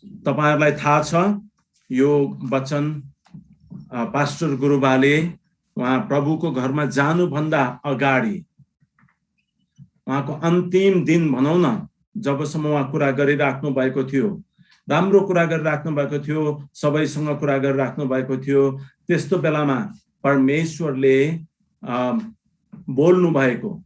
तपाईहरुलाई थाहा छ यो वचन पास्टर गुरुबाले उहाँ प्रभुको घरमा जानुभन्दा अगाडि उहाँको अन्तिम दिन भनौं न जबसम्म उहाँ कुरा गरिराख्नु भएको थियो, राम्रो कुरा गरिराख्नु भएको थियो, सबैसँग कुरा गरिराख्नु भएको थियो, त्यस्तो बेलामा परमेश्वरले बोल्नु भएको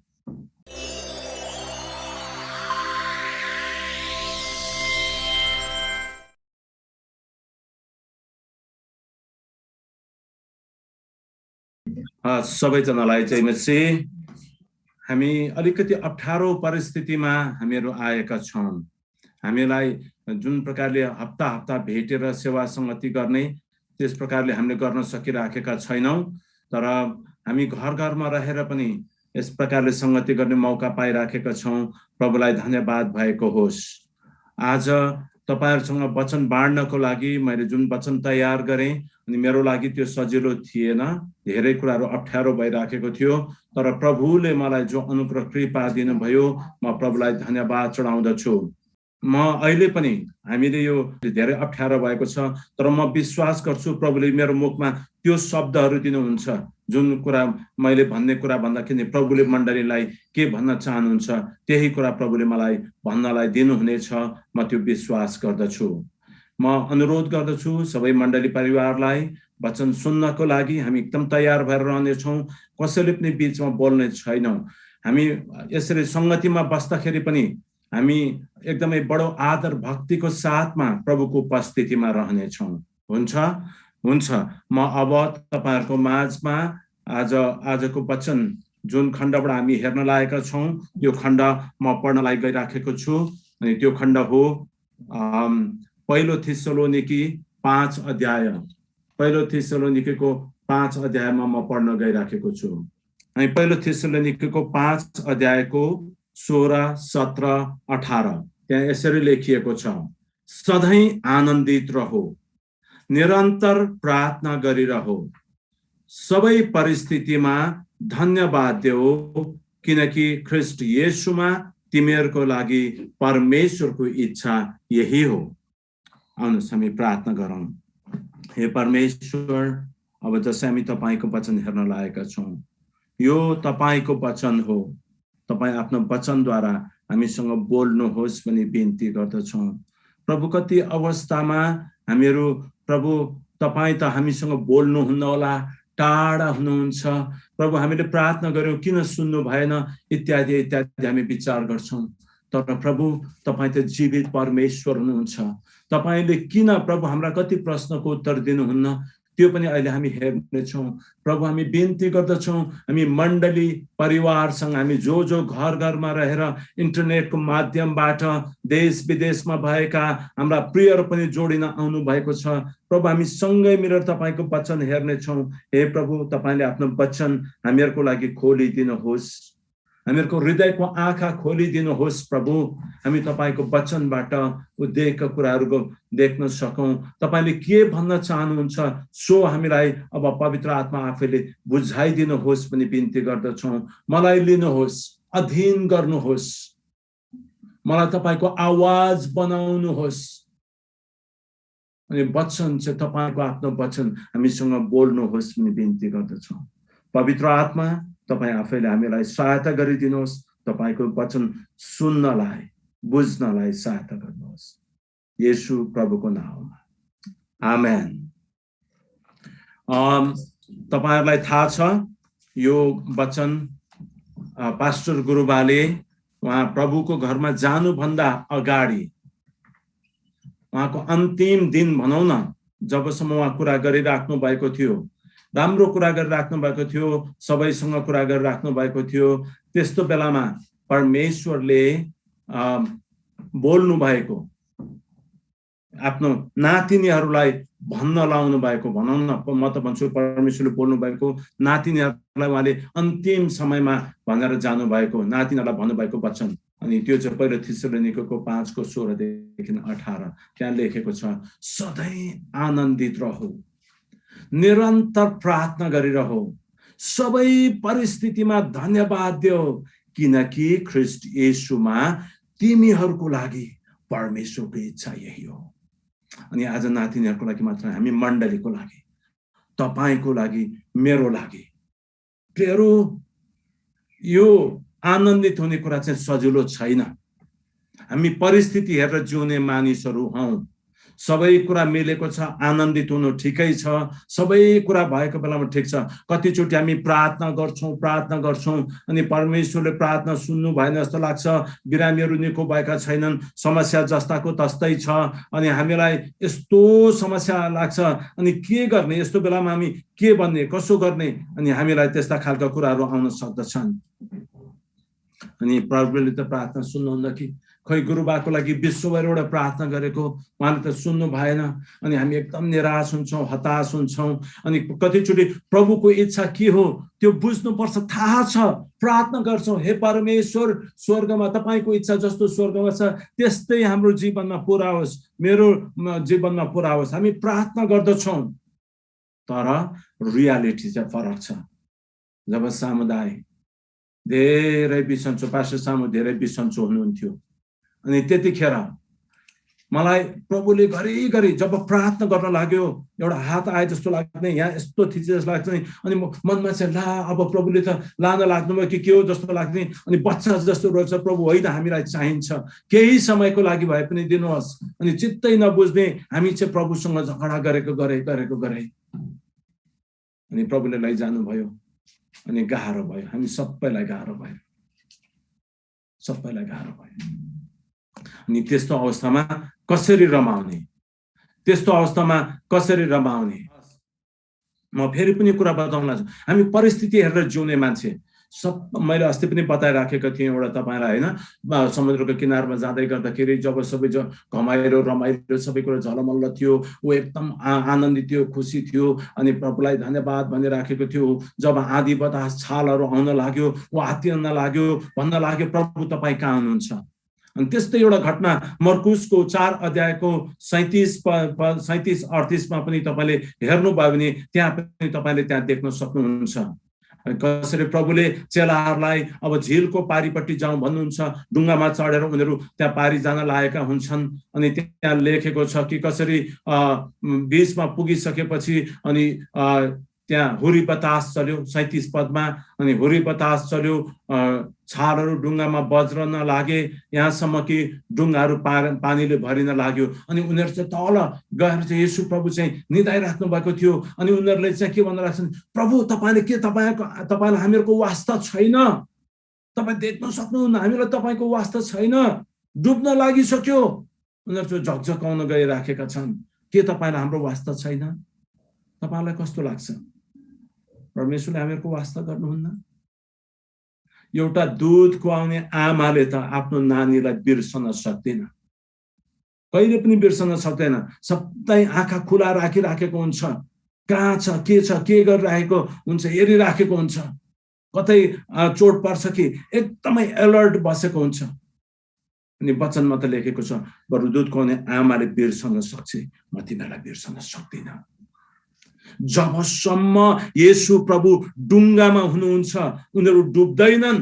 सबैजनालाई जय मसीह। हामी अलिकति अप्ठ्यारो परिस्थितिमा हामीहरू आएका छौं। हामीलाई जुन प्रकारले हप्ता हप्ता भेटेर सेवा संगति गर्ने त्यस प्रकारले हामीले गर्न सकिराखेका छैनौं, तर हामी घर घरमा रहेर पनि यस प्रकारले संगति गर्ने मौका पाइराखेका छौं। प्रभुलाई धन्यवाद भएको होस्। आज तपाईहरुसँग वचन बाँड्नको लागि मैले जुन वचन तयार गरेँ अनि मेरो लागि त्यो सजिलो थिएन, धेरै कुराहरु अप्ठ्यारो भइराखेको थियो, तर प्रभुले मलाई जो अनुग्रह कृपा दिनुभयो म प्रभुलाई धन्यवाद चढाउँदछु। म अहिले पनि हामीले यो धेरै अप्ठ्यारो भएको छ, तर म विश्वास गर्छु प्रभुले मेरो मुखमा त्यो शब्दहरु दिनुहुन्छ जुन कुरा मैले भन्ने कुरा भन्दाखेरि प्रभुले मण्डलीलाई के भन्न चाहनुहुन्छ त्यही कुरा प्रभुले मलाई भन्नलाई दिनुहुनेछ, म त्यो विश्वास गर्दछु। म अनुरोध गर्दछु सबै मण्डली परिवारलाई वचन सुन्नको लागि हामी एकदम तयार भएर रहने छौं। कसैले पनि बीचमा बोल्ने छैनौं। हामी यसरी संगतिमा बस्दाखेरि पनि हामी एकदमै बडो आदर भक्तिको साथमा प्रभुको उपस्थितिमा रहने छौं। हुन्छ हुन्छ म अब तपाईहरुको माझमा आजको वचन जुन खण्डबाट हामी हेर्न लागेका छौं त्यो खण्ड म पढ्नलाई गइराखेको छु अनि त्यो खण्ड हो पहिलो थेसलोनिकी 5 अध्याय। पहिलो थेसलोनिकीको 5 अध्यायमा म पढ्न गइराखेको छु। अनि पहिलो थेसलोनिकीको 5 अध्यायको 16, 17, 18 त्यहाँ यसरी लेखिएको छ, सधैं आनन्दित रहो, निरन्तर प्रार्थना गरिरहो, सबै परिस्थितिमा धन्यवाद देऊ, किनकि ख्रीष्ट येशूमा तिमीहरूको लागि परमेश्वरको इच्छा यही हो। आउनुहोस् हामी प्रार्थना गरौँ। हे परमेश्वर, अब जसै हामी तपाईको वचन हेर्न लागेका छौं, यो तपाईको वचन हो। तपाई आफ्नो वचनद्वारा हामीसँग बोल्नुहोस् भनी बिन्ती गर्दछौं। प्रभु कति अवस्थामा हामीहरू प्रभु तपाई त हामीसँग बोल्नुहुन्न होला, टाढा हुनुहुन्छ। प्रभु हामीले प्रार्थना गर्यौं किन सुन्नु भएन इत्यादि इत्यादि हामी विचार गर्छौं। तर प्रभु तपाई त जीवित परमेश्वर हुनुहुन्छ। तपाईले किन प्रभु हाम्रा कति प्रश्नको उत्तर दिनुहुन्न त्यो पनि अहिले हामी हेर्नेछौं। प्रभु हामी बिन्ती गर्दछौं, हामी मण्डली परिवारसँग हामी जो घर घरमा रहेर इन्टरनेटको माध्यमबाट देश विदेशमा भएका हाम्रा प्रियहरू पनि जोडिन आउनु भएको छ। प्रभु हामी सँगै मिलेर तपाईको वचन हेर्नेछौं। हे प्रभु तपाईले आफ्नो वचन हामीहरूको लागि खोलिदिनुहोस्, हामीहरूको हृदयको आँखा खोलिदिनुहोस्। प्रभु हामी तपाईको वचनबाट उद्देश्यका कुराहरू देख्न सकौं। तपाईले के भन्न चाहनुहुन्छ सो हामीलाई अब पवित्र आत्मा आफैले बुझाइदिनुहोस् भनी बिन्ती गर्दछौं। मलाई लिनुहोस्, अधीन गर्नुहोस्, मलाई तपाईको आवाज बनाउनुहोस् अनि वचन चाहिँ तपाईको आफ्नो वचन हामीसँग बोल्नुहोस् भनी बिन्ती गर्दछौं। पवित्र आत्मा तपाई आफैले हामीलाई सहायता गरिदिनुहोस्, तपाईको वचन सुन्नलाई बुझ्नलाई सहायता गर्नुहोस्, येशू प्रभुको नाममा आमेन। तपाईहरुलाई थाहा छ यो वचन पास्टर गुरुबाले उहाँ प्रभुको घरमा जानुभन्दा अगाडि उहाँको अन्तिम दिन भनौं न जबसम्म उहाँ कुरा गरिराख्नु भएको थियो, राम्रो कुरा गरिराख्नु भएको थियो, सबैसँग कुरा गरिराख्नु भएको थियो, त्यस्तो बेलामा परमेश्वरले बोल्नु भएको आफ्नो नातिनीहरूलाई भन्न लाउनु भएको भनौं न। म त भन्छु परमेश्वरले बोल्नु भएको नातिनीहरूलाई उहाँले अन्तिम समयमा भनेर जानु भएको, नातिनीहरूलाई भन्नुभएको वचन। अनि त्यो चाहिँ पहिलो थेसलोनिकीको 5 को 16 देखि 18 त्यहाँ लेखेको छ, सधैं आनन्दित रहो, निरन्तर प्रार्थना गरिरहो, सबै परिस्थितिमा धन्यवाद देऊ, किनकि ख्रीष्ट येशूमा तिमीहरूको लागि परमेश्वरको इच्छा यही हो। अनि आज नातिनीहरूको लागि मात्र हामी मण्डलीको लागि, तपाईको लागि, मेरो लागि प्रियहरू, यो आनन्दित हुने कुरा चाहिँ सजिलो छैन। हामी परिस्थिति हेरेर जिउने मानिसहरू हौं। सबै कुरा मिलेको छ, आनन्दित हुनु ठिकै छ, सबै कुरा भएको बेलामा ठिक छ। कतिचोटि हामी प्रार्थना गर्छौं अनि परमेश्वरले प्रार्थना सुन्नु भएन जस्तो लाग्छ। बिरामीहरू निको भएका छैनन्, समस्या जस्ताको तस्तै छ अनि हामीलाई यस्तो समस्या लाग्छ। अनि के गर्ने यस्तो बेलामा, हामी के भन्ने, कसो गर्ने, अनि हामीलाई त्यस्ता खालका कुराहरू आउन सक्दछन्। अनि प्रभुले त प्रार्थना सुन्नुहुन्न कि? खै गुरुबाको लागि विश्वभर एउटा प्रार्थना गरेको, उहाँले त सुन्नु भएन। अनि हामी एकदम निराश हुन्छौँ, हताश हुन्छौँ। अनि कतिचोटि प्रभुको इच्छा के हो त्यो बुझ्नुपर्छ, थाहा छ, प्रार्थना गर्छौँ, हे परमेश्वर स्वर्गमा तपाईको इच्छा जस्तो स्वर्गमा छ त्यस्तै हाम्रो जीवनमा पुरा होस्, मेरो जीवनमा पुरा होस्, हामी प्रार्थना गर्दछौँ। तर रियालिटी चाहिँ फरक छ। जब समुदाय धेरै बिसन्चो, पास्टर सामु धेरै बिसन्चो हुनुहुन्थ्यो, अनि त्यतिखेर मलाई प्रभुले घरिघरि जब प्रार्थना गर्न लाग्यो, एउटा हात आए जस्तो लाग्ने, यहाँ यस्तो थिचे जस्तो लाग्ने, अनि मनमा चाहिँ ला अब प्रभुले त लान लाग्नुभयो कि के हो जस्तो लाग्ने। अनि बच्चा जस्तो रोज्छ, प्रभु होइन हामीलाई चाहिन्छ, केही समयको लागि भए पनि दिनुहोस्। अनि चित्तै नबुझ्ने हामी चाहिँ प्रभुसँग झगडा गरेको गरे अनि प्रभुले लैजानु भयो। अनि गाह्रो भयो, हामी सबैलाई गाह्रो भयो। अनि त्यस्तो अवस्थामा कसरी रमाउने? म फेरि पनि कुरा बताउन लाग्छु। हामी परिस्थिति हेरेर जिउने मान्छे। मैले अस्ति पनि बताइराखेको थिएँ एउटा तपाईलाई हैन, समुद्रको किनारमा जाँदै गर्दाखेरि जब सबै घमाइलो रमाइलो सबै कुरा झलमल्ल थियो, ऊ एकदम आनन्दित थियो, खुसी थियो, अनि प्रभुलाई धन्यवाद भनिराखेको थियो। जब आँधी बतास छालहरू आउन लाग्यो, ऊ आत्तिन लाग्यो, भन्न लाग्यो प्रभु तपाईँ कहाँ हुनुहुन्छ। अनि त्यस्तै एउटा घटना मर्कुसको 4 अध्यायको 37-38 मा पनि तपाईले हेर्नुभयो भने त्यहाँ पनि तपाईले त्यहाँ देख्न सक्नुहुन्छ। कसरी प्रभुले चेलाहरूलाई अब झिलको पारीपट्टि जाउँ भन्नुहुन्छ। डुङ्गामा चढेर उनीहरू त्यहाँ पारी जान लागेका हुन्छन्। अनि त्यहाँ लेखेको छ कि कसरी बीचमा पुगिसकेपछि अनि त्यहाँ हुरी बतास चल्यो 37 पदमा। अनि हुरी बतास चल्यो, छालहरू डुङ्गामा बज्रन लागे, यहाँसम्म कि डुङ्गाहरू पानीले भरिन लाग्यो। अनि उनीहरू चाहिँ तल गएर चाहिँ येशू प्रभु चाहिँ निदाइराख्नु भएको थियो। अनि उनीहरूले चाहिँ के भन्न लाग्छन्, प्रभु तपाईले के तपाईलाई हामीहरूको वास्ता छैन? तपाईँ देख्न सक्नुहुन्न हामीलाई तपाईको वास्ता छैन? डुब्न लागिसक्यो। उनीहरू चाहिँ झकझकाउन गइराखेका छन्, के तपाईलाई हाम्रो वास्ता छैन? तपाईलाई कस्तो लाग्छ? परमेश्वरले हामीहरूको वास्ता गर्नुहुन्न? एउटा दूध खुवाउने आमाले त आफ्नो नानीलाई बिर्सन सक्दैन, कहिले पनि बिर्सन सक्दैन। सधैँ आँखा खुला राखिराखेको हुन्छ, कहाँ छ, के गरिरहेको हुन्छ हेरिराखेको हुन्छ, कतै चोट पर्छ कि एकदमै अलर्ट बसेको हुन्छ। अनि वचनमा त लेखेको छ, बरु दूध खुवाउने आमाले बिर्सन सक्छ, म तिमीलाई बिर्सन सक्दिनँ। जबसम्म येशू प्रभु डुङ्गामा हुनुहुन्छ उनीहरू डुब्दैनन्।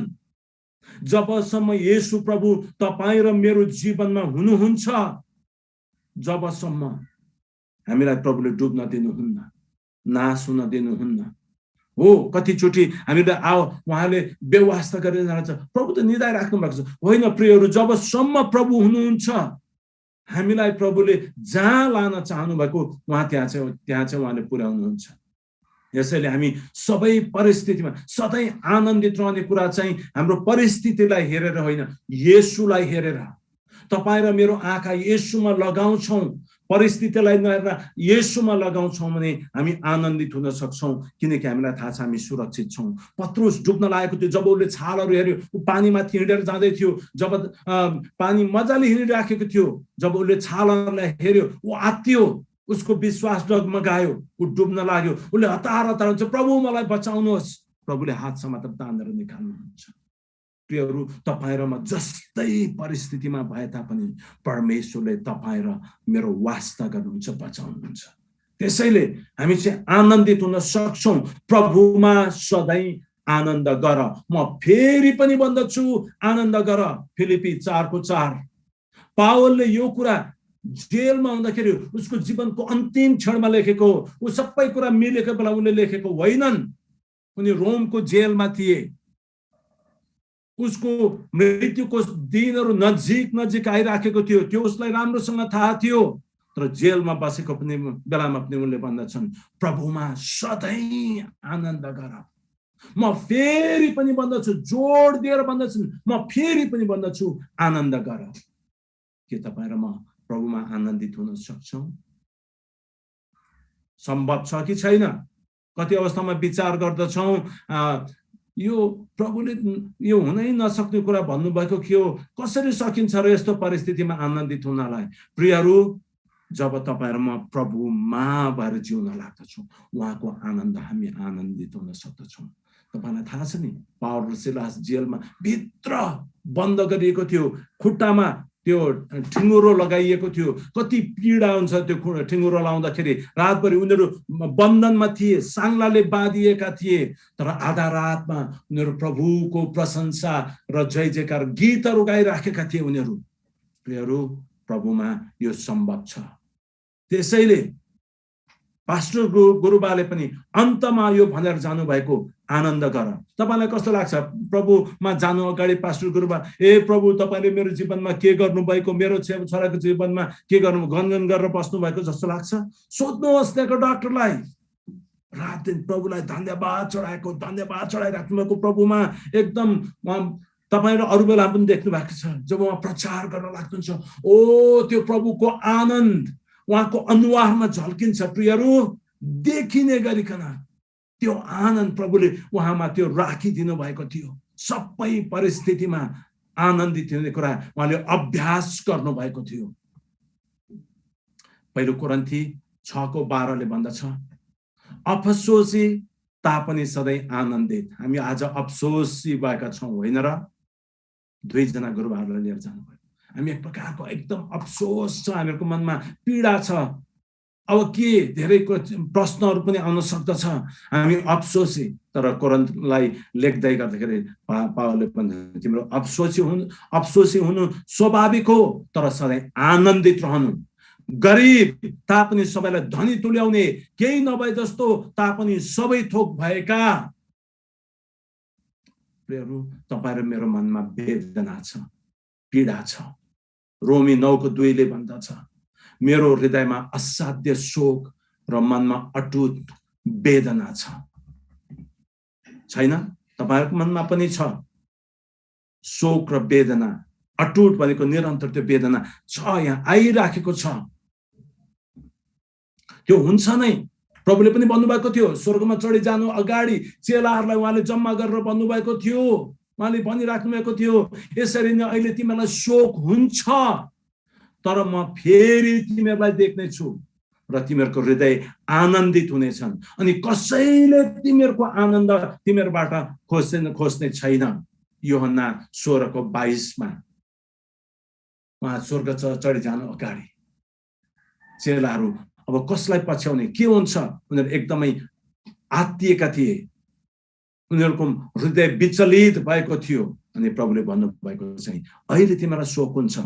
जबसम्म येशू प्रभु तपाईँ र मेरो जीवनमा हुनुहुन्छ, जबसम्म हामीलाई प्रभुले डुब्न दिनुहुन्न, नाश हुन दिनुहुन्न। हो, कतिचोटि हामीले उहाँले व्यवस्था गरेर जान्छ, प्रभु त निदाइराख्नु भएको छ। होइन प्रियहरू, जबसम्म प्रभु हुनुहुन्छ हामीलाई प्रभुले जहाँ लान चाहनु भएको त्यहाँ चाहिँ उहाँले पुर्याउनुहुन्छ। यसैले हामी सबै परिस्थितिमा सधैँ आनन्दित रहने कुरा चाहिँ हाम्रो परिस्थितिलाई हेरेर होइन, येशूलाई हेरेर। तपाईँ र मेरो आँखा येशूमा लगाउँछौँ, परिस्थितिलाई नहेरेर येशूमा लगाउँछौँ भने हामी आनन्दित हुन सक्छौँ, किनकि हामीलाई थाहा छ हामी सुरक्षित छौँ। पत्रुस डुब्न लागेको थियो, जब उसले छालहरू हेऱ्यो, ऊ पानीमाथि हिँडेर जाँदै थियो। जब पानी मजाले हिँडिराखेको थियो, जब उसले छालहरूलाई हेऱ्यो ऊ आत्तियो, उसको विश्वास डगमगायो, ऊ डुब्न लाग्यो। उसले हतार हुन्छ, प्रभु मलाई बचाउनुहोस्। प्रभुले हात समातेर तानेर निकाल्नुहुन्छ। प्रियहरू, तपाईँ र म जस्तै परिस्थितिमा भए तापनि परमेश्वरले तपाईँ र मेरो वास्ता गर्नुहुन्छ, बचाउनुहुन्छ। त्यसैले हामी चाहिँ आनन्दित हुन सक्छौँ। प्रभुमा सधैँ आनन्द गर। म फेरि पनि भन्दछु, आनन्द गर। फिलिपी 4:4। पावलले यो कुरा जेलमा हुँदाखेरि उसको जीवनको अन्तिम क्षणमा लेखेको ऊ सबै कुरा मिलेको बेला उनले लेखेको होइनन्। उनी रोमको जेलमा थिए, उसको मृत्युको दिनहरू नजिक आइराखेको थियो, त्यो उसलाई राम्रोसँग थाहा थियो। तर जेलमा बसेको पनि बेलामा पनि उनले भन्दछन् प्रभुमा सधैँ आनन्द गर। म फेरि पनि भन्दछु, जोड दिएर भन्दछु, म फेरि पनि भन्दछु आनन्द गर। के तपाईँ र म प्रभुमा आनन्दित हुन सक्छौँ? सम्भव छ कि छैन? कति अवस्थामा विचार गर्दछौँ यो प्रभुले यो हुनै नसक्ने कुरा भन्नुभएको थियो, कसरी सकिन्छ र यस्तो परिस्थितिमा आनन्दित हुनलाई? प्रियहरू, जब तपाईँ र म प्रभुमा भएर जिउन लाग्दछौँ, उहाँको आनन्द हामी आनन्दित हुन सक्दछौँ। तपाईँलाई थाहा छ नि, पावल र सिलास जेलमा भित्र बन्द गरिएको थियो, खुट्टामा त्यो ठिङ्गुरो लगाइएको थियो। कति पीडा हुन्छ त्यो ठिङ्गुरो लाउँदाखेरि। रातभरि उनीहरू बन्धनमा थिए, साङ्लाले बाँधिएका थिए, तर आधा रातमा उनीहरू प्रभुको प्रशंसा र जय जयकार गीतहरू गाइराखेका थिए उनीहरू। प्रियहरू, प्रभुमा यो सम्भव छ। त्यसैले पास्टर गुरुबाले पनि अन्तमा यो भनेर जानुभएको, आनन्द गर। तपाईलाई कस्तो लाग्छ? प्रभुमा जानु अगाडि पास्टर गुरुबा, ए प्रभु तपाईले मेरो जीवनमा के गर्नुभएको, मेरो छोराको जीवनमा के गर्नु, गनगन गरेर बस्नु भएको जस्तो लाग्छ? सोध्नुहोस् त्यहाँको डाक्टरलाई। रात दिन प्रभुलाई धन्यवाद चढाइराख्नु भएको, प्रभुमा एकदम तपाईहरु अरु बेला पनि देख्नु भएको छ, जब उहाँ प्रचार गर्न लाग्नुहुन्छ, ओ त्यो प्रभुको आनन्द उहाँको अनुहारमा झल्किन्छ। प्रियहरू, देखिने गरिकन त्यो आनन्द प्रभुले उहाँमा त्यो राखिदिनु भएको थियो। सबै परिस्थितिमा आनन्दित हुने कुरा उहाँले अभ्यास गर्नु भएको थियो। पहिलो कोरिन्थी 6:12 भन्दछ, अफसोसी तापनि सधैँ आनन्दित। हामी आज अफसोसी भएका छौँ, होइन र? दुईजना गुरुबाहरूलाई लिएर जानुभयो। हामी एक प्रकारको एकदम अफसोस छ, हामीहरूको मनमा पीडा छ। अब के धेरै प्रश्नहरू पनि आउन सक्दछ। हामी अफसोसी। तर कोरिन्थलाई लेख्दै गर्दाखेरि पावलले भन्छ, तिम्रो अफसोसी हुनु स्वाभाविक हो, तर सधैँ आनन्दित रहनु। गरिब तापनि सबैलाई धनी तुल्याउने, केही नभए जस्तो तापनि सबै थोक भएका। प्रियहरू, तपाईँ र मेरो मनमा वेदना छ, पीडा छ। रोमी 9:2 भन्दछ, मेरो हृदयमा असाध्य शोक र मनमा अटुट वेदना छ। छैन? तपाईहरुको मनमा पनि छ शोक र वेदना। अटुट भनेको निरन्तर त्यो वेदना छ, यहाँ आइराखेको छ। त्यो हुन्छ नै। प्रभुले पनि भन्नुभएको थियो, स्वर्गमा चढी जानु अगाडि चेलाहरूलाई उहाँले जम्मा गरेर भन्नुभएको थियो। उहाँले भनिराख्नु भएको थियो, यसरी नै अहिले तिमीलाई शोक हुन्छ, तर म फेरि तिमीहरूलाई देख्नेछु र तिमीहरूको हृदय आनन्दित हुनेछन्। अनि कसैले तिमीहरूको आनन्द तिमीहरूबाट खोज्ने छैन। यूहन्ना 16:22 उहाँ स्वर्ग चढी जानु अगाडि चेलाहरू अब कसलाई पछ्याउने, के हुन्छ? उनीहरू एकदमै आत्तिएका थिए, उनीहरूको हृदय विचलित भएको थियो। अनि प्रभुले भन्नुभएको चाहिँ, अहिले तिमीलाई शोक हुन्छ,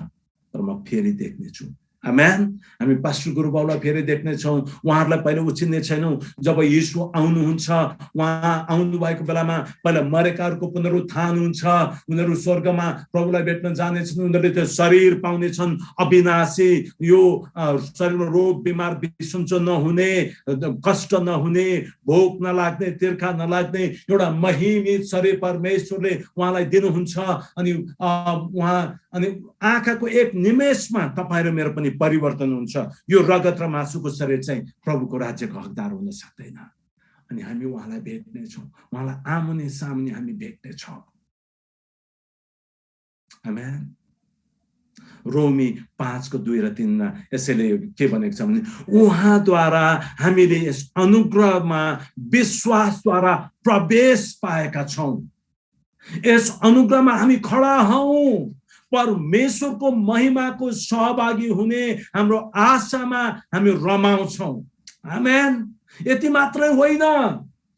तर म फेरि देख्नेछु। आमेन। हामी पास्टर गुरुबाउलाई फेरि देख्नेछौँ। उहाँहरूलाई पहिले उछिन्ने छैनौँ। जब यीशु आउनुहुन्छ, उहाँ आउनु भएको बेलामा पहिला मरेकाहरूको पुनरुत्थान हुन्छ। उनीहरू स्वर्गमा प्रभुलाई भेट्न जानेछन्। उनीहरूले त्यो शरीर पाउनेछन् अविनाशी, यो शरीरमा रोग बिमार बिसन्चो नहुने, कष्ट नहुने, भोक नलाग्ने, तिर्खा नलाग्ने एउटा महिमित शरीर परमेश्वरले उहाँलाई दिनुहुन्छ। अनि अनि आँखाको एक निमेषमा तपाईँ र मेरो पनि परिवर्तन हुन्छ। यो रगत र मासुको शरीर चाहिँ प्रभुको राज्यको हकदार हुन सक्दैन। अनि हामी उहाँलाई भेट्नेछौँ, उहाँलाई आमुने सामुने हामी भेट्नेछौँ। आमेन। रोमी 5:2 र 3 यसैले के भनेको छ भने, उहाँद्वारा हामीले यस अनुग्रहमा विश्वासद्वारा प्रवेश पाएका छौँ। यस अनुग्रहमा हामी खडा हौं, परमेश्वरको महिमाको सहभागी हुने हाम्रो आशामा हामी रमाउँछौँ। आमेन। यति मात्रै होइन,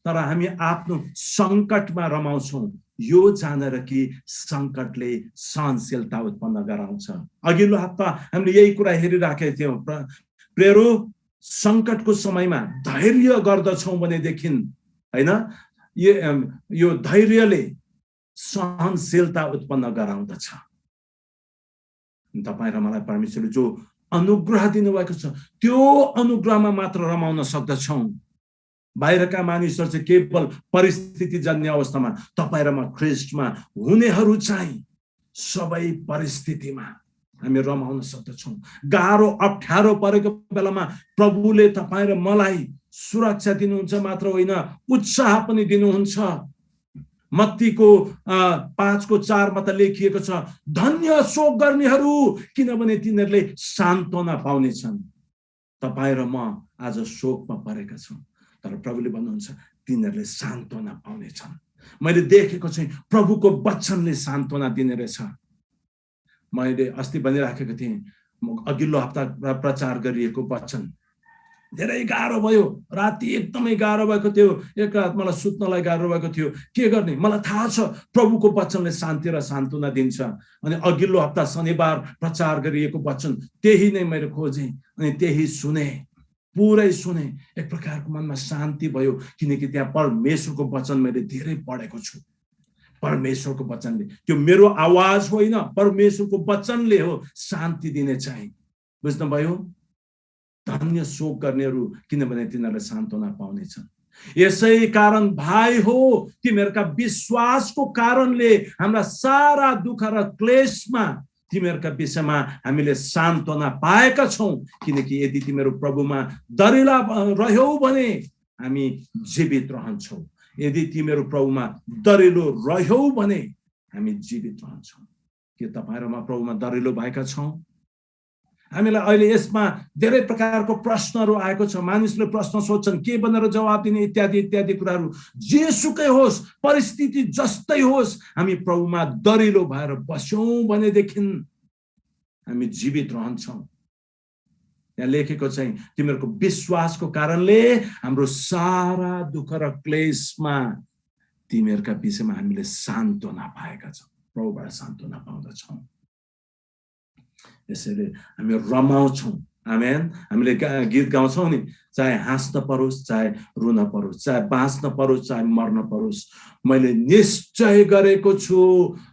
तर हामी आफ्नो संकटमा रमाउँछौँ। यो जानेर कि संकटले सहनशीलता उत्पन्न गराउँछ। अघिल्लो हप्ता हामीले यही कुरा हेरिराखेका थियौँ। प्रियहरू, संकटको समयमा धैर्य गर्दछौँ भनेदेखि हैन, यो धैर्यले सहनशीलता उत्पन्न गराउँदछ। तपाईँ र मलाई परमेश्वरले जो अनुग्रह दिनुभएको छ त्यो अनुग्रहमा मात्र रमाउन सक्दछौँ। बाहिरका मानिसहरू चाहिँ केवल परिस्थिति जन्य अवस्थामा, तपाईँ र म ख्रिस्टमा हुनेहरू चाहिँ सबै परिस्थितिमा हामी रमाउन सक्दछौँ। गाह्रो अप्ठ्यारो परेको बेलामा प्रभुले तपाईँ र मलाई सुरक्षा दिनुहुन्छ मात्र होइन, उत्साह पनि दिनुहुन्छ। मत्तीको 5:4 मा त लेखिएको छ, धन्य शोक गर्नेहरू किनभने तिनीहरूले सान्त्वना पाउनेछन्। तपाईँ र म आज शोकमा परेका छौँ, तर प्रभुले भन्नुहुन्छ तिनीहरूले सान्त्वना पाउनेछन्। मैले देखेको चाहिँ प्रभुको वचनले सान्त्वना दिने रहेछ। मैले अस्ति भनिराखेको थिएँ, अघिल्लो हप्ता प्रचार गरिएको वचन धेरै गाह्रो भयो। राति एकदमै गाह्रो भएको थियो, एक रात मलाई सुत्नलाई गाह्रो भएको थियो। के गर्ने, मलाई थाहा छ प्रभुको वचनले शान्ति र सान्त्वना दिन्छ। अनि अघिल्लो हप्ता शनिबार प्रचार गरिएको वचन त्यही नै मैले खोजेँ अनि त्यही सुने, पुरै सुने। एक प्रकारको मनमा शान्ति भयो, किनकि त्यहाँ परमेश्वरको वचन मैले धेरै पढेको छु। परमेश्वरको वचनले, त्यो मेरो आवाज होइन, परमेश्वरको वचनले हो शान्ति दिने चाहिँ। बुझ्नुभयो? धन्य शोक गर्नेहरू किनभने तिनीहरूले सान्त्वना पाउनेछन्। यसै कारण भाइ हो, तिमीहरूका विश्वासको कारणले हाम्रा सारा दुःख र क्लेशमा तिमीहरूका विषयमा हामीले सान्त्वना पाएका छौँ। किनकि यदि तिमीहरू प्रभुमा दरिला रह्यौ भने हामी जीवित रहन्छौँ। यदि तिमीहरू प्रभुमा दरिलो रह्यौ भने हामी जीवित रहन्छौँ। के तपाईँ र म प्रभुमा दरिलो भएका छौँ? हामीलाई अहिले यसमा धेरै प्रकारको प्रश्नहरू आएको छ। मानिसले प्रश्न सोध्छन्, के भनेर जवाब दिने, इत्यादि इत्यादि कुराहरू। जेसुकै होस्, परिस्थिति जस्तै होस्, हामी प्रभुमा दरिलो भएर बस्यौँ भनेदेखि हामी जीवित रहन्छौँ। यहाँ लेखेको चाहिँ तिमीहरूको विश्वासको कारणले हाम्रो सारा दुःख र क्लेशमा तिमीहरूका विषयमा हामीले सान्त्वना पाएका छौँ, प्रभुबाट सान्त्वना पाउँदछौँ। यसैले हामी रमाउँछौँ। आमेन। हामीले गीत गाउँछौँ नि, चाहे हाँस्न परोस्, चाहे रुन परोस्, चाहे बाँच्न परोस्, चाहे मर्न परोस्, मैले निश्चय गरेको छु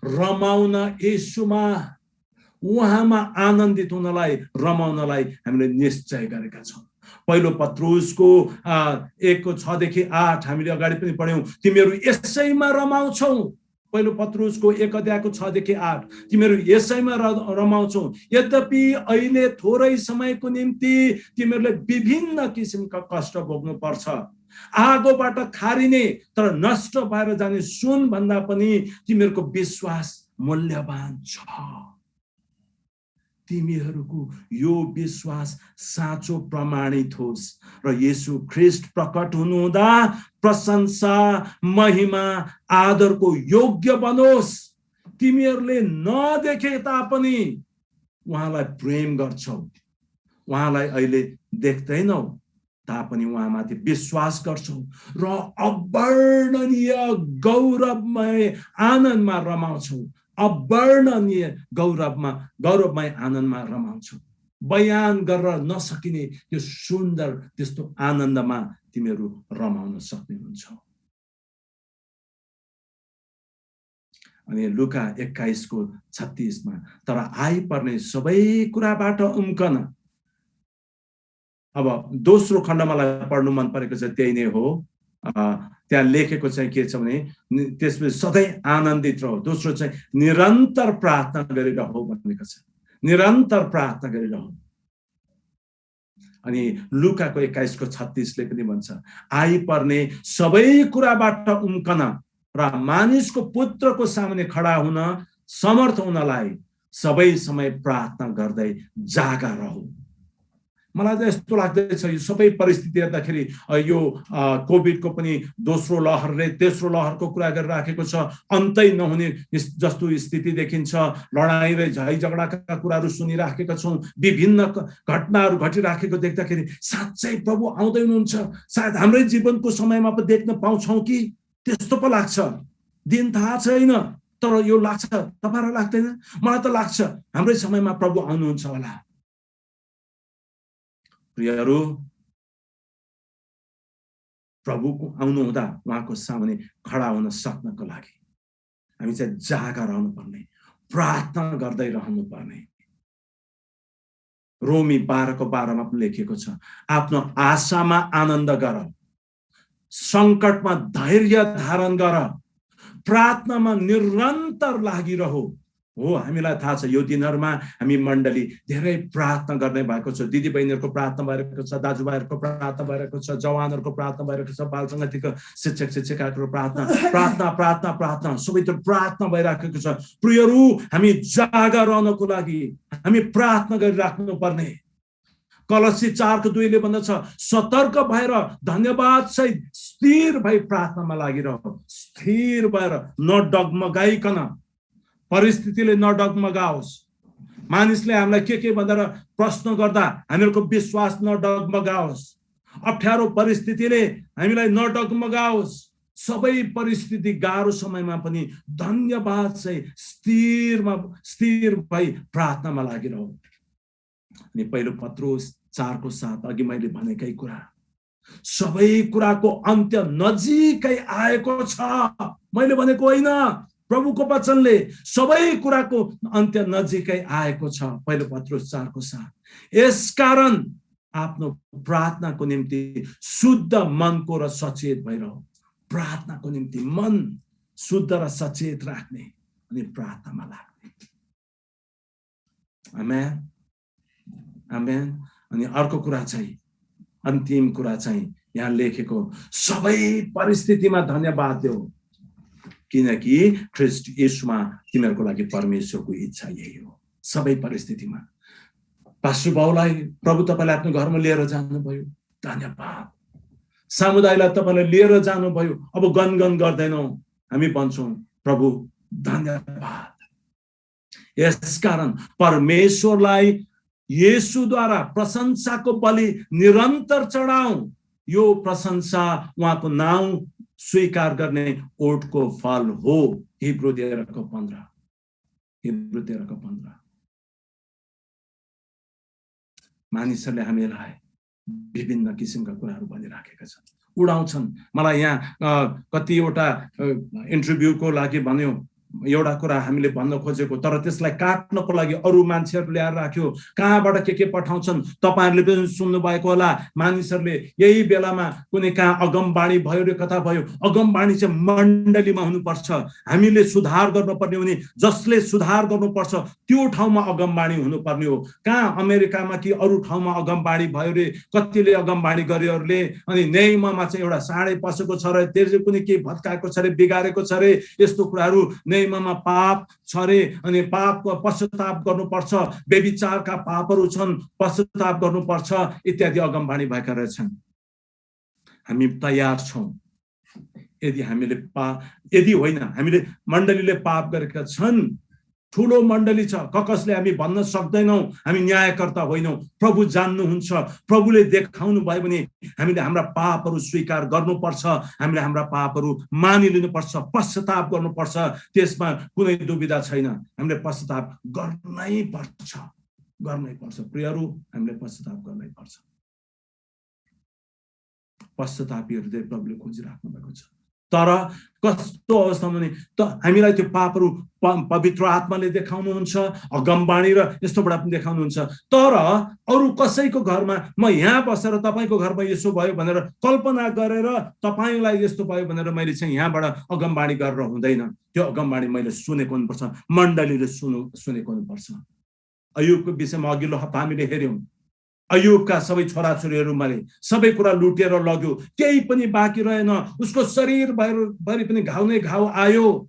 रमाउन येशूमा, उहाँमा आनन्दित हुनलाई, रमाउनलाई हामीले निश्चय गरेका छौँ। पहिलो पत्रुसको 1:6-8 हामीले अगाडि पनि पढ्यौँ, तिमीहरू यसैमा रमाउँछौ। पहिलो पत्रुसको 1:6-8 तिमीहरू यसैमा रमाउँछौ। यद्यपि अहिले थोरै समयको निम्ति तिमीहरूले विभिन्न किसिमका कष्ट भोग्नु पर्छ। आगोबाट खारिने तर नष्ट भएर जाने सुन भन्दा पनि तिमीहरूको विश्वास मूल्यवान छ। तिमीहरूको यो विश्वास साँचो प्रमाणित होस् र येशू ख्रिस्ट प्रकट हुनुहुँदा प्रशंसा, महिमा, आदरको योग्य बनोस्। तिमीहरूले नदेखे तापनि उहाँलाई प्रेम गर्छौ, उहाँलाई अहिले देख्दैनौ तापनि उहाँमाथि विश्वास गर्छौ र अवर्णनीय गौरवमय आनन्दमा रमाउँछौ। अवर्णनीय गौरवमय आनन्दमा रमाउँछौ। बयान गरेर नसकिने त्यो सुन्दर त्यस्तो आनन्दमा तिमीहरू रमाउन सक्ने हुन्छौ। अनि लुका 21:36 तर आइपर्ने सबै कुराबाट उम्कन। अब दोस्रो खण्ड मलाई पढ्नु मन परेको छ, त्यही नै हो। त्यहाँ लेखेको चाहिँ के छ भने त्यसपछि सधैँ आनन्दित रहो। दोस्रो चाहिँ निरन्तर प्रार्थना गरिरहो भनेको छ, निरन्तर प्रार्थना गरिरहो। अनि लुकाको 21:36 पनि भन्छ, आइपर्ने सबै कुराबाट उम्कन र मानिसको पुत्रको सामने खडा हुन समर्थ हुनलाई सबै समय प्रार्थना गर्दै जागा रहो। मलाई त यस्तो लाग्दैछ यो सबै परिस्थिति हेर्दाखेरि यो कोभिडको पनि दोस्रो लहरले तेस्रो लहरको कुरा गरिराखेको छ। अन्तै नहुने जस्तो स्थिति देखिन्छ। लडाइँ र झै झगडाका कुराहरू सुनिराखेका छौँ। विभिन्न घटनाहरू घटिराखेको देख्दाखेरि साँच्चै प्रभु आउँदै हुनुहुन्छ। सायद हाम्रै जीवनको समयमा पनि देख्न पाउँछौँ कि त्यस्तो पो लाग्छ। दिन थाहा छैन, तर यो लाग्छ, तपाईहरुलाई लाग्दैन? मलाई त लाग्छ हाम्रै समयमा प्रभु आउनुहुन्छ होला। प्रियहरू, प्रभुको आउनु हुँदा उहाँको सामुने खडा हुन सक्नको लागि हामी चाहिँ जागा रहनु पर्ने, प्रार्थना गर्दै रहनु पर्ने। रोमी 12:12 मा पनि लेखिएको छ, आफ्नो आशामा आनन्द गर, संकटमा धैर्य धारण गर, प्रार्थनामा निरन्तर लागिरहो। हो, हामीलाई थाहा छ यो दिनहरुमा हामी मण्डली धेरै प्रार्थना गर्ने भएको छ। दिदी बहिनीहरुको प्रार्थना भइरहेको छ, दाजुभाइहरुको प्रार्थना भइरहेको छ, जवानहरुको प्रार्थना भइरहेको छ, बाल संगतिको शिक्षक शिक्षिकाको प्रार्थना प्रार्थना प्रार्थना प्रार्थना सबैतिर प्रार्थना भइरहेको छ। प्रियहरू, हामी जागा रहनको लागि हामी प्रार्थना गरिराख्नु पर्ने। कलसी 4:2 ले भन्दछ, सतर्क भएर धन्यवाद सहित स्थिर भई प्रार्थनामा लागिरह। स्थिर भएर, नडगमगाइकन, परिस्थितिले नडगमगाओस्। मानिसले हामीलाई के भनेर प्रश्न गर्दा हामीहरूको विश्वास नडगमगाओस्। अप्ठ्यारो परिस्थितिले हामीलाई नडगमगाओस्। सबै परिस्थिति गाह्रो समयमा पनि धन्यवाद सहित स्थिर भई प्रार्थनामा लागिरह। अनि पहिलो पत्रुस 4:7 अघि मैले भनेकै कुरा, सबै कुराको अन्त्य नजिकै आएको छ। मैले भनेको होइन, प्रभुको वचनले सबै कुराको अन्त्य नजिकै आएको छ। पहिलो पत्रुस 4:7। यसकारण आफ्नो प्रार्थनाको निम्ति शुद्ध मनको र सचेत भइरह। प्रार्थनाको निम्ति मन शुद्ध र सचेत राख्ने अनि प्रार्थनामा लाग्ने। आमेन, आमेन। अनि अर्को कुरा चाहिँ, अन्तिम कुरा चाहिँ यहाँ लेखेको, सबै परिस्थितिमा धन्यवाद देऊ, किनकि ख्रीष्ट येशूमा तिमीहरूको लागि परमेश्वरको इच्छा यही हो। सबै परिस्थितिमा पास्टर बाउलाई प्रभु तपाईलाई आफ्नो घरमा लिएर जानुभयो, धन्यवाद। समुदायलाई तपाईलाई लिएर जानुभयो, अब गनगन गर्दैनौ, हामी भन्छौँ प्रभु धन्यवाद। यसकारण परमेश्वरलाई येशूद्वारा प्रशंसाको बलि निरन्तर चढाऊ। यो प्रशंसा उहाँको नाउँ स्वीकार गर्ने ओठको फल हो। हिब्रू 13:15। हिब्रू 13:15। मानिसहरूले हामीलाई विभिन्न किसिमका कुराहरू भनिराखेका छन्, उडाउँछन्। मलाई यहाँ कतिवटा इन्टरभ्यूको लागि भन्यो, एउटा कुरा हामीले भन्न खोजेको, तर त्यसलाई काट्नको लागि अरू मान्छेहरू ल्याएर राख्यो। कहाँबाट के पठाउँछन् तपाईहरुले पनि सुन्नु भएको होला। मानिसहरूले यही बेलामा कुनै कहाँ अगमबाणी भयो रे कथा भयो, अगमबाणी चाहिँ मण्डलीमा हुनुपर्छ। हामीले सुधार गर्नुपर्ने हुने, जसले सुधार गर्नुपर्छ त्यो ठाउँमा अगमबाणी हुनुपर्ने हो। कहाँ अमेरिकामा कि अरू ठाउँमा अगमबाणी भयो रे, कतिले अगमबाणी गरेहरूले। अनि नेइमामा चाहिँ एउटा साँडे पसेको छ र त्यसले पनि के भत्काएको छ रे, बिगारेको छ रे, यस्तो कुराहरू। नेइमामा पाप छ रे, अनि पापको पश्चाताप गर्नुपर्छ, व्यभिचारका पापहरू छन्, पश्चाताप गर्नुपर्छ इत्यादि अगमबाणी भएका रहेछन्। हामी तयार छौं। यदि हामीले यदि होइन हामीले मण्डलीले पाप गरेका छन्, ठूलो मण्डली छ, कसले हामी भन्न सक्दैनौं, हामी न्यायकर्ता होइनौं। प्रभु जान्नुहुन्छ, प्रभुले देखाउनु भयो भने हामीले हाम्रा पापहरू स्वीकार गर्नुपर्छ, हामीले हाम्रा पापहरू मानिलिनुपर्छ, पश्चाताप गर्नुपर्छ। त्यसमा कुनै दुविधा छैन। हामीले पश्चाताप गर्नै पर्छ, गर्नै पर्छ। प्रियहरू, हामीले पश्चाताप गर्नै पर्छ। पश्चातापी हृदय प्रभुले खोजिराख्नु भएको छ। तर कस्तो अवस्थामा भने हामीलाई त्यो पापहरू पवित्र आत्माले देखाउनुहुन्छ, अगमबाणी र यस्तोबाट पनि देखाउनुहुन्छ। तर अरू कसैको घरमा म यहाँ बसेर तपाईको घरमा यसो भयो भनेर कल्पना गरेर तपाईलाई यस्तो भयो भनेर मैले चाहिँ यहाँबाट अगमबाणी गरेर हुँदैन। त्यो अगमबाणी मैले सुनेको हुनुपर्छ, मण्डलीले सुनेको हुनुपर्छ। अयुबको विषयमा अघिल्लो हप्ता हामीले हेर्यौं। अयुबका सबै छोराछोरीहरू मरे, सबै कुरा लुटेर लग्यो, केही पनि बाँकी रहेन। उसको शरीर भरि पनि घाउ नै घाउ आयो।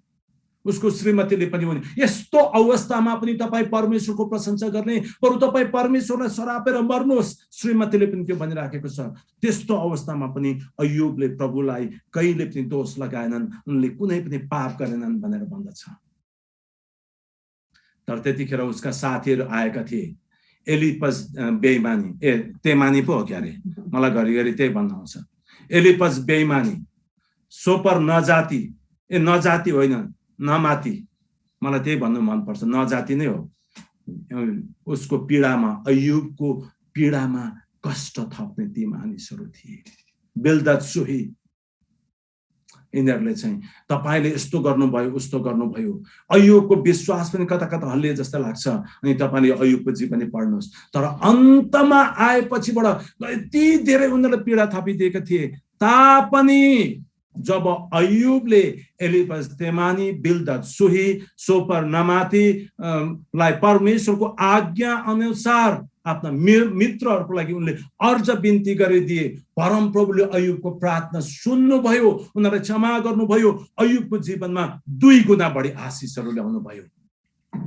उसको श्रीमतीले पनि भने, यस्तो अवस्थामा पनि तपाईँ परमेश्वरको प्रशंसा गर्ने, बरु तपाईँ परमेश्वरलाई सरापेर मर्नुहोस्। श्रीमतीले पनि त्यो भनिराखेको छ। त्यस्तो अवस्थामा पनि अयुबले प्रभुलाई कहिले पनि दोष लगाएनन्, उनले कुनै पनि पाप गरेनन् भनेर भन्दछ। तर त्यतिखेर उसका साथीहरू आएका थिए। एलिपज बेइमानी, तेमानी पो हो क्या रे, मलाई घरिघरि त्यही भन्नु आउँछ। एलिपज बेइमानी, सोपर नजाति, नजाति होइन, नमाति। मलाई त्यही भन्नु मनपर्छ, नजाति नै हो। उसको पीडामा, अय्युबको पीडामा कष्ट थप्ने ती मानिसहरू थिए। बिल्दद सुही, यिनीहरूले चाहिँ तपाईले यस्तो गर्नुभयो, उस्तो गर्नुभयो। अय्युबको विश्वास पनि कता कता हल्लिए जस्तो लाग्छ। अनि तपाईले अय्युबको जीवनी पढ्नुहोस्। तर अन्तमा आएपछिबाट यति धेरै उनीहरूले पीडा थपिदिएका थिए तापनि जब अय्युबले एलिफज तेमानी, बिल्दद सुही, सोपर नमाती लाई परमेश्वरको आज्ञा अनुसार आफ्ना मित्रहरूको लागि उनले अर्ज बिन्ती गरिदिए। परम प्रभुले अय्युबको प्रार्थना सुन्नुभयो, उनीहरूलाई क्षमा गर्नुभयो। अय्युबको जीवनमा 2 गुणा बढी आशिषहरू ल्याउनु भयो।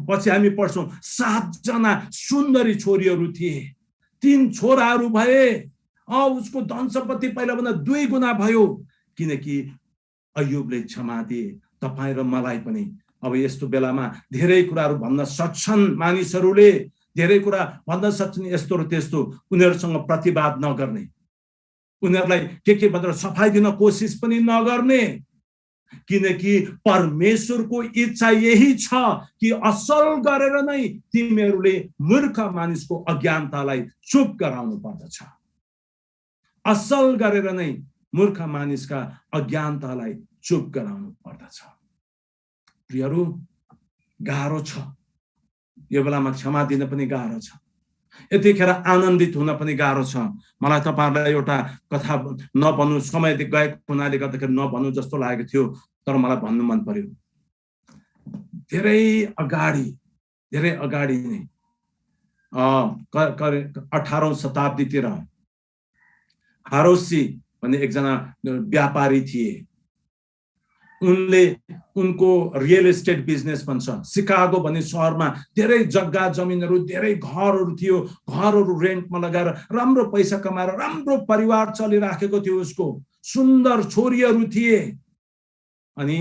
पछि हामी पढ्छौं 7 जना सुन्दरी छोरीहरू थिए, 3 छोराहरू भए। उसको धन सम्पत्ति पहिलाभन्दा 2 गुणा भयो, किनकि अय्युबले क्षमा दिए। तपाईं र मलाई पनि अब यस्तो बेलामा धेरै कुराहरू भन्न सक्छन् मानिसहरूले, धेरै कुरा भन्न सक्छन् यस्तो र त्यस्तो। उनीहरूसँग प्रतिवाद नगर्ने, उनीहरूलाई के भनेर सफाई दिन कोसिस पनि नगर्ने, किनकि परमेश्वरको इच्छा यही छ कि असल गरेर नै तिमीहरूले मूर्ख मानिसको अज्ञानतालाई चुप गराउनु पर्दछ। असल गरेर नै मूर्ख मानिसका अज्ञानतालाई चुप गराउनु पर्दछ। प्रियहरू, गाह्रो छ यो बेलामा, क्षमा दिन पनि गाह्रो छ, यतिखेर आनन्दित हुन पनि गाह्रो छ। मलाई तपाईहरुलाई एउटा कथा नभन्नु, समय गएको हुनाले गर्दाखेरि नभन्नु जस्तो लागेको थियो, तर मलाई भन्नु मन पर्यो। धेरै अगाडि नै 18औं शताब्दीतिर हारोसी भन्ने एकजना व्यापारी थिए। उनको रियल एस्टेट बिजनेस भन्छ। शिकागो भन्ने शहरमा धेरै जग्गा जमिनहरू, धेरै घरहरू थियो। घरहरू रेन्टमा लगाएर राम्रो पैसा कमाएर राम्रो परिवार चलिराखेको थियो। उसको सुन्दर छोरीहरू थिए। अनि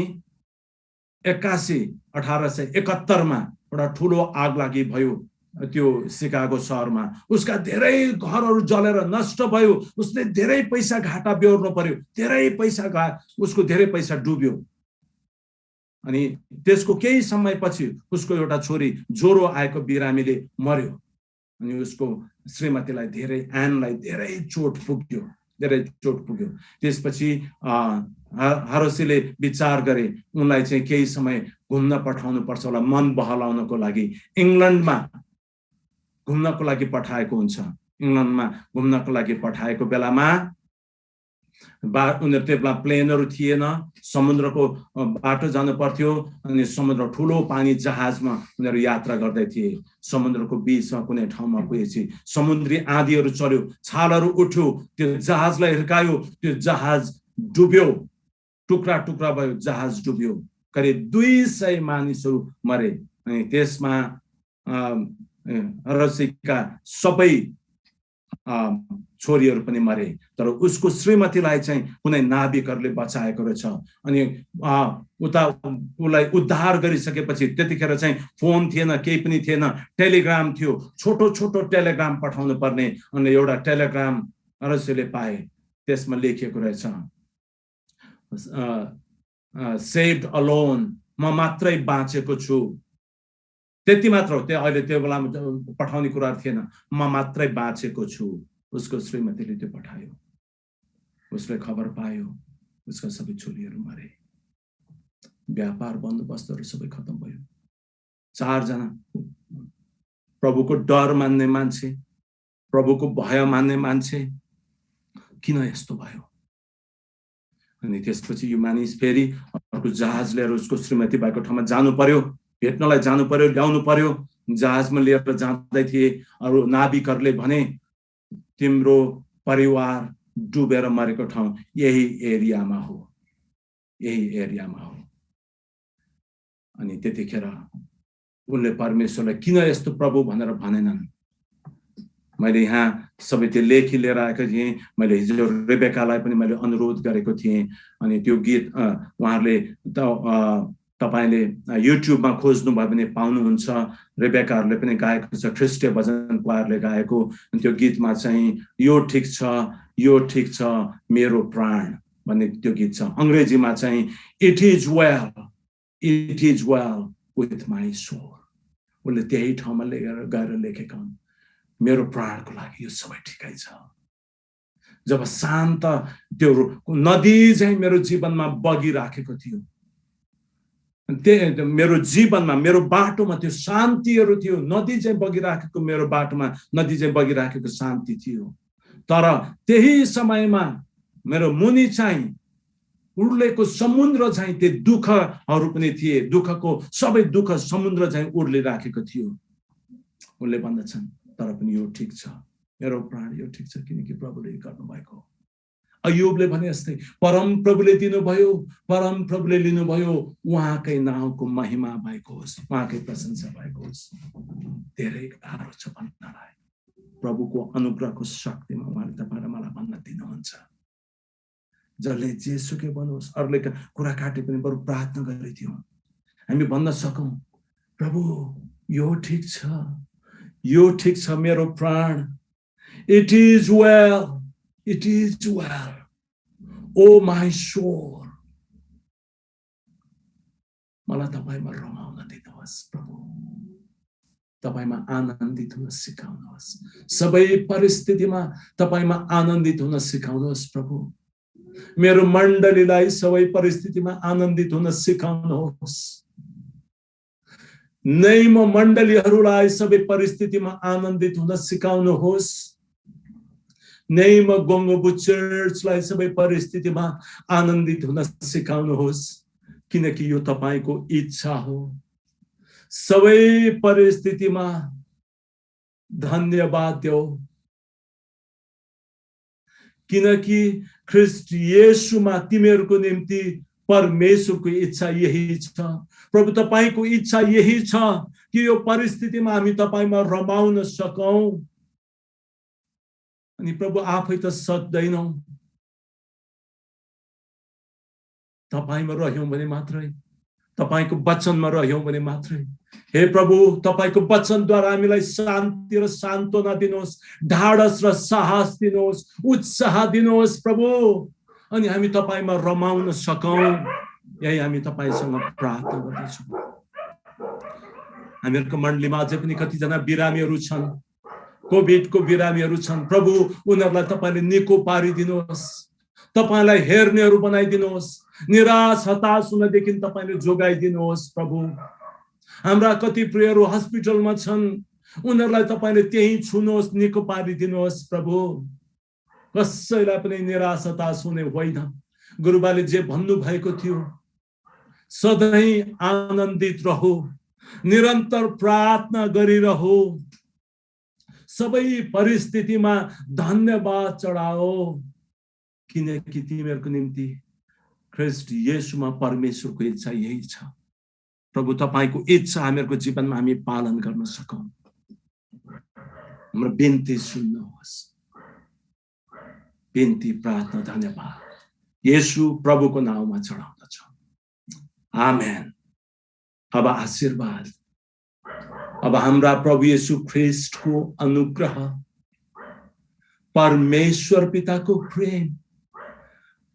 1871 मा एउटा ठुलो आगलागी भयो त्यो शिकागो शहरमा। उसका धेरै घरहरू जलेर नष्ट भयो। उसले धेरै पैसा घाटा बेहोर्नु पर्यो, उसको धेरै पैसा डुब्यो। अनि त्यसको केही समयपछि उसको एउटा छोरी ज्वरो आएको बिरामीले मर्यो। अनि उसको श्रीमतीलाई एनलाई धेरै चोट पुग्यो। त्यसपछि हारोसीले विचार गरे उनलाई चाहिँ केही समय घुम्न पठाउनु पर्छ होला, मन बहलाउनको लागि। इङ्ल्यान्डमा घुम्नको लागि पठाएको हुन्छ। इङ्ल्यान्डमा घुम्नको लागि पठाएको बेलामा उनीहरू त्यो बेला प्लेनहरू थिएन, समुद्रको बाटो जानु पर्थ्यो। अनि समुद्र ठुलो पानी जहाजमा उनीहरू यात्रा गर्दै थिए। समुद्रको बीचमा कुनै ठाउँमा पुगेपछि समुद्री आँधीहरू चल्यो, छालहरू उठ्यो, त्यो जहाजलाई हिर्कायो। त्यो जहाज डुब्यो, टुक्रा टुक्रा भयो, जहाज डुब्यो। करिब 200 मानिसहरू मरे। अनि त्यसमा हारोसीका सबै छोरीहरू पनि मरे। तर उसको श्रीमतीलाई चाहिँ कुनै नाविकहरूले बचाएको रहेछ। अनि उसलाई उद्धार गरिसकेपछि त्यतिखेर चाहिँ फोन थिएन, केही पनि थिएन, टेलिग्राम थियो। छोटो टेलिग्राम पठाउनु पर्ने। अनि एउटा टेलिग्राम हारोसीले पाए। त्यसमा लेखिएको रहेछ, सेभ्ड अलोन, म मात्रै बाँचेको छु। त्यति मात्र हो। अहिले त्यो बेलामा पठाउने कुराहरू थिएन, म मात्रै बाँचेको छु। उसको श्रीमतीले त्यो पठायो। उसले खबर पायो, उसका सबै छोरीहरू मरे। व्यापार बन्दोबस्तहरू सबै खत्म भयो। 4 जना प्रभुको डर मान्ने मान्छे, प्रभुको भय मान्ने मान्छे, किन यस्तो भयो? अनि त्यसपछि यो मानिस फेरि अर्को जहाज लिएर उसको श्रीमती भएको ठाउँमा जानु पर्यो, भेट्नलाई जानु पर्यो, ल्याउनु पर्यो। जहाजमा लिएर जाँदै थिए। अरू नाविकहरूले भने तिम्रो परिवार डुबेर मरेको ठाउँ यही एरियामा हो। अनि त्यतिखेर उनले परमेश्वरलाई किन यस्तो प्रभु भनेर भनेनन्। मैले यहाँ सबै त्यो लेखी लिएर आएको थिएँ। मैले हिजो रेबेकालाई पनि मैले अनुरोध गरेको थिएँ। अनि त्यो गीत उहाँहरूले तपाईले युट्युबमा खोज्नुभयो भने पाउनुहुन्छ। रेबेकाहरूले पनि गाएको छ, ख्रिस्टे भजन क्वायरले गाएको। त्यो गीतमा चाहिँ यो ठिक छ मेरो प्राण, भन्ने त्यो गीत छ। अंग्रेजीमा चाहिँ it is well with my soul. उसले त्यही ठाउँमा गएर लेखेका हुन्, मेरो प्राणको लागि यो सबै ठिकै छ। जब शान्त त्यो नदी चाहिँ मेरो जीवनमा बगिराखेको थियो, मेरो जीवनमा मेरो बाटोमा त्यो शान्तिहरू थियो। नदी चाहिँ बगिराखेको मेरो बाटोमा नदी चाहिँ बगिराखेको शान्ति थियो। तर त्यही समयमा मेरो मुनि चाहिँ उर्लेको समुद्र चाहिँ त्यो दुःखहरू पनि थिए। दुःखको सबै दुःख समुद्र चाहिँ उर्लिराखेको थियो। उनले भन्दछन् तर पनि यो ठिक छ, मेरो प्राण यो ठिक छ, किनकि प्रभुले गर्नुभएको। अयुबले भने जस्तै परम प्रभुले दिनुभयो, परम प्रभुले लिनुभयो, उहाँकै नाउँको महिमा भएको होस्, उहाँकै प्रशंसा भएको होस्। धेरै गाह्रो छ भन्नलाई। प्रभुको अनुग्रहको शक्तिमा उहाँले तपाईँ र मलाई भन्न दिनुहुन्छ। जसले जेसुकै बनोस्, अरूले कुरा काटे पनि बरु प्रार्थना गरिदिउँ। हामी भन्न सकौँ प्रभु यो ठिक छ, यो ठिक छ मेरो प्राण। It is well oh my soul. मलाई तपाईमा रमाउन दिनुहोस् प्रभु, तपाईमा आनन्दित हुन सिकाउनुहोस्। सबै परिस्थितिमा तपाईमा आनन्दित हुन सिकाउनुहोस् प्रभु। मेरो मण्डलीलाई सबै परिस्थितिमा आनन्दित हुन सिकाउनुहोस्। नैम मण्डलीहरूलाई सबै परिस्थितिमा आनन्दित हुन सिकाउनुहोस्। नैम गोङ्गोबु चर्चलाई सबै परिस्थितिमा आनन्दित हुन सिकाउनुहोस्, किनकि यो तपाईको इच्छा हो। सबै परिस्थितिमा धन्यवाद देऊ, किनकि ख्रीष्ट येशूमा तिमीहरूको निम्ति परमेश्वरको इच्छा यही छ। प्रभु तपाईको इच्छा यही छ कि यो परिस्थितिमा हामी तपाईमा रमाउन सकौं। अनि प्रभु आफै त सक्दैनौं, तपाईमा रह्यौं भने मात्रै, तपाईको वचनमा रह्यौं भने मात्रै। हे प्रभु तपाईको वचनद्वारा हामीलाई शान्ति र सान्त्वना दिनुहोस्, ढाडस र साहस दिनुहोस्, उत्साह दिनुहोस् प्रभु, अनि हामी तपाईमा रमाउन सकौं। यही हामी तपाईसँग प्रार्थना गर्दछौं। हामीहरूको मण्डलीमा अझै पनि कतिजना बिरामीहरू छन्, कोभिडको बिरामीहरू छन्। प्रभु उनीहरूलाई तपाईले निको पारिदिनुहोस्, तपाईलाई हेर्नेहरू बनाइदिनुहोस्, निराश हताश हुनदेखि तपाईले जोगाइदिनुहोस् प्रभु। हाम्रा कति प्रियहरू हस्पिटलमा छन्, उनीहरूलाई तपाईले त्यही छुनुहोस्, निको पारिदिनुहोस् प्रभु। कसैलाई पनि निराश हताश हुने होइन। गुरुबाले जे भन्नु भएको थियो, सधैँ आनन्दित रहो, निरन्तर प्रार्थना गरिरहो, सबै परिस्थितिमा धन्यवाद चढाओ, किनकि तिमीहरूको निम्ति ख्रीष्ट येशूमा परमेश्वरको इच्छा यही छ। प्रभु तपाईको इच्छा हामीहरूको जीवनमा हामी पालन गर्न सकौं। हाम्रो बिन्ती सुन्नुहोस्, बिन्ती प्रार्थना धन्यवाद येशू प्रभुको नाममा चढाउँदछौं। आमेन। अब आशीर्वाद, अब हाम्रा प्रभु येशू ख्रीष्टको अनुग्रह, परमेश्वर पिताको प्रेम,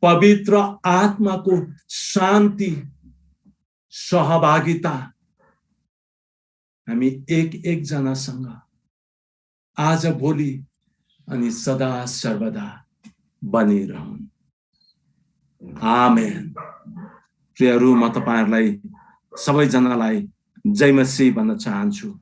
पवित्र आत्माको शान्ति, सहभागिता हामी एक जनासँग आज भोलि अनि सदा सर्वदा बनिरहन्। आमेन। प्रियहरू, म तपाईहरुलाई सबैजनालाई जय मसीह भन्न चाहन्छु।